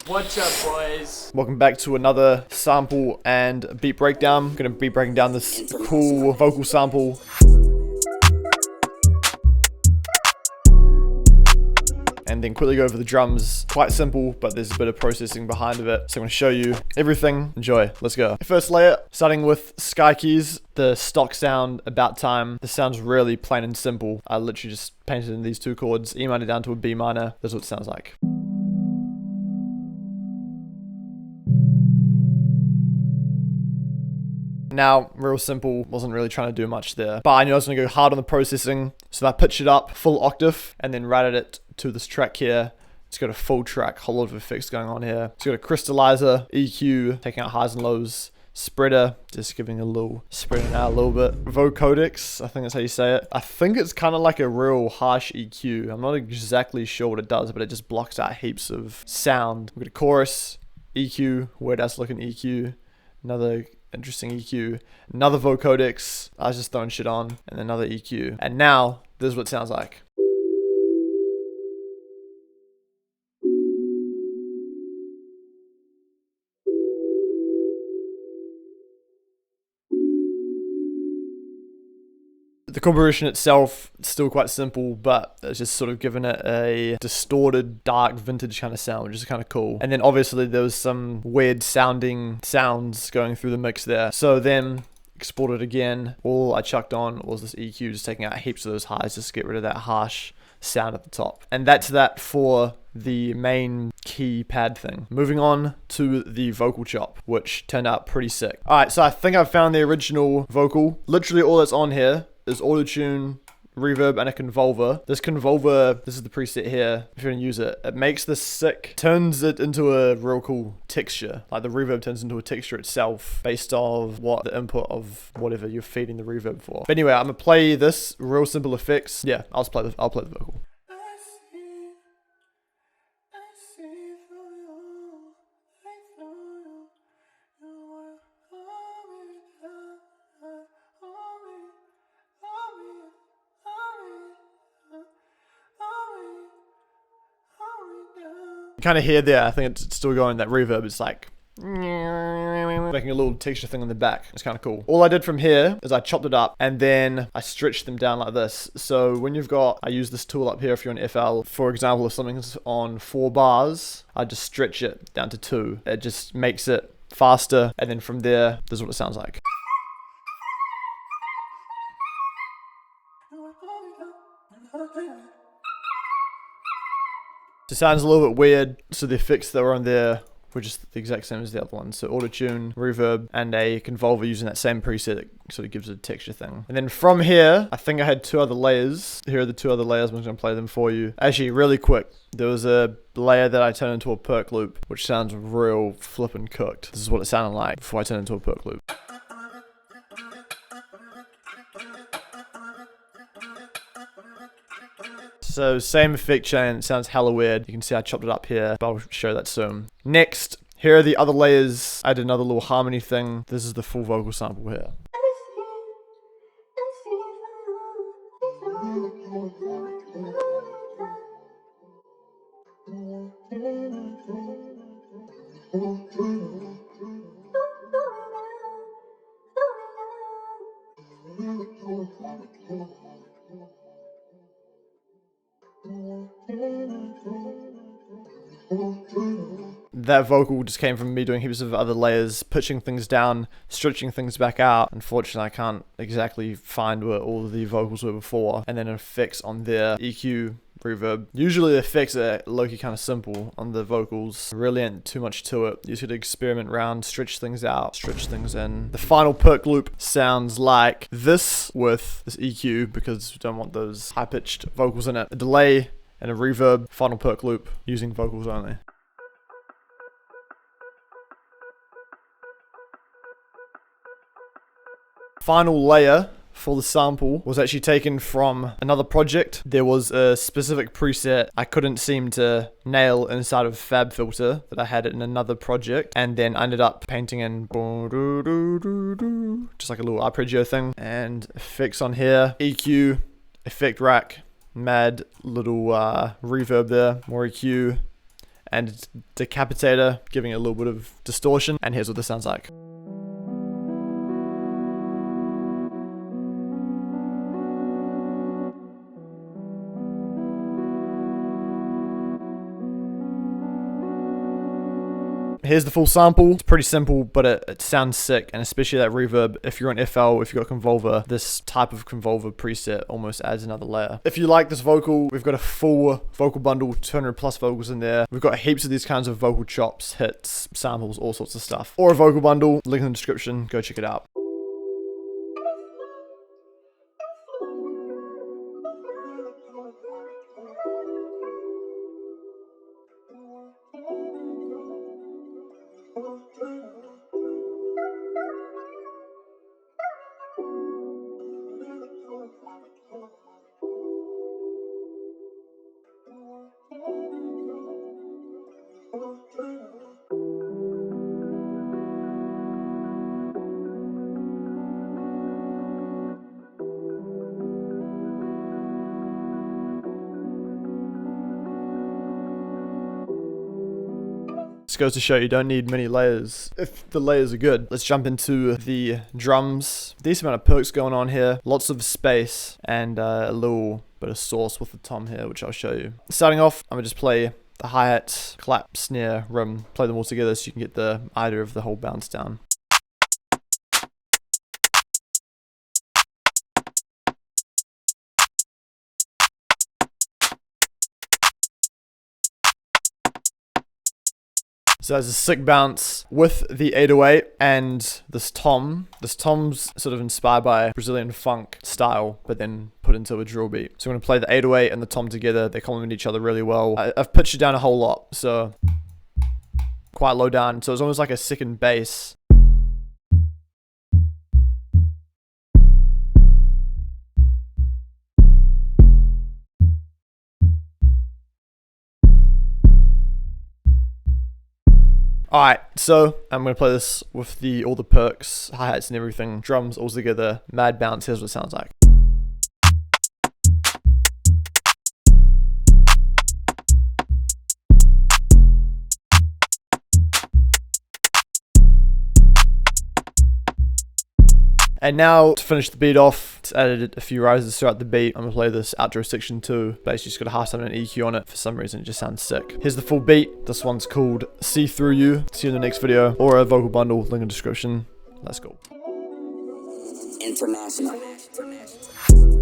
What's up, boys? Welcome back to another sample and beat breakdown. I'm going to be breaking down this cool vocal sample. And then quickly go over the drums. Quite simple, but there's a bit of processing behind of it. So I'm going to show you everything. Enjoy. Let's go. First layer, starting with sky keys. The stock sound, about time. The sound's really plain and simple. I literally just painted in these two chords, E minor down to a B minor. That's what it sounds like. Now, real simple, wasn't really trying to do much there. But I knew I was going to go hard on the processing, so I pitched it up, full octave, and then routed it to this track here. It's got a full track, whole lot of effects going on here. It's got a crystallizer, EQ, taking out highs and lows, spreader, just giving a little, spreading out a little bit. Vocodecs, I think that's how you say it. I think it's kind of like a real harsh EQ. I'm not exactly sure what it does, but it just blocks out heaps of sound. We've got a chorus, EQ, weird ass looking EQ, another interesting EQ, another vocodecs, I was just throwing shit on, and another EQ. And now, this is what it sounds like. The composition itself, it's still quite simple, but it's just sort of given it a distorted, dark, vintage kind of sound, which is kind of cool. And then obviously there was some weird sounding sounds going through the mix there. So then exported again, all I chucked on was this EQ, just taking out heaps of those highs, just to get rid of that harsh sound at the top. And that's that for the main key pad thing. Moving on to the vocal chop, which turned out pretty sick. Alright, so I think I've found the original vocal. Literally all that's on here is auto-tune, reverb, and a convolver. This convolver, this is the preset here, if you're gonna use it. It makes this sick, turns it into a real cool texture. Like the reverb turns into a texture itself based off what the input of whatever you're feeding the reverb for. But anyway, I'm gonna play this, real simple effects. Yeah, I'll play the vocal. You kind of hear there, I think it's still going, that reverb, it's like making a little texture thing on the back. It's kind of cool. All I did from here is I chopped it up and then I stretched them down like this. So when you've got, I use this tool up here if you're on FL. For example, if something's on 4 bars, I just stretch it down to 2. It just makes it faster. And then from there, this is what it sounds like. It sounds a little bit weird, so the effects that were on there were just the exact same as the other one. So auto-tune, reverb, and a convolver using that same preset that sort of gives it a texture thing. And then from here, I think I had 2 other layers. Here are the 2 other layers, I'm just gonna play them for you. Actually, really quick, there was a layer that I turned into a perc loop, which sounds real flippin' cooked. This is what it sounded like before I turned into a perc loop. So same effect chain, it sounds hella weird. You can see I chopped it up here, but I'll show that soon. Next, here are the other layers. I did another little harmony thing. This is the full vocal sample here. That vocal just came from me doing heaps of other layers, pitching things down, stretching things back out. Unfortunately, I can't exactly find where all of the vocals were before. And then effects on there, EQ, reverb. Usually the effects are low-key kind of simple on the vocals. Really ain't too much to it. You just gotta experiment around, stretch things out, stretch things in. The final perc loop sounds like this with this EQ because we don't want those high-pitched vocals in it. A delay and a reverb, final perc loop using vocals only. Final layer for the sample was actually taken from another project. There was a specific preset I couldn't seem to nail inside of FabFilter that I had in another project, and then I ended up painting in just like a little arpeggio thing, and effects on here, EQ, effect rack, mad little reverb there, more EQ, and decapitator, giving it a little bit of distortion. And here's what this sounds like. Here's the full sample. It's pretty simple, but it sounds sick, and especially that reverb. If you're on FL, if you've got Convolver, this type of Convolver preset almost adds another layer. If you like this vocal, we've got a full vocal bundle, 200 plus vocals in there. We've got heaps of these kinds of vocal chops, hits, samples, all sorts of stuff. Or a vocal bundle, link in the description, go check it out. This goes to show you don't need many layers if the layers are good. Let's jump into the drums. Decent amount of perks going on here. Lots of space and a little bit of sauce with the tom here, which I'll show you. Starting off, I'm gonna just play the hi-hat, clap, snare, rim, play them all together so you can get the idea of the whole bounce down. So there's a sick bounce with the 808 and this tom. This tom's sort of inspired by Brazilian funk style, but then put into a drill beat. So I'm going to play the 808 and the tom together. They complement each other really well. I've pitched it down a whole lot, so quite low down. So it's almost like a second bass. Alright, so I'm going to play this with all the perks, hi-hats and everything, drums all together, mad bounce. Here's what it sounds like. And now to finish the beat off, it's added a few rises throughout the beat. I'm gonna play this outro section 2. Basically just got a half time and an EQ on it. For some reason it just sounds sick. Here's the full beat. This one's called See Through You. See you in the next video, or a vocal bundle, link in the description. Let's go. International.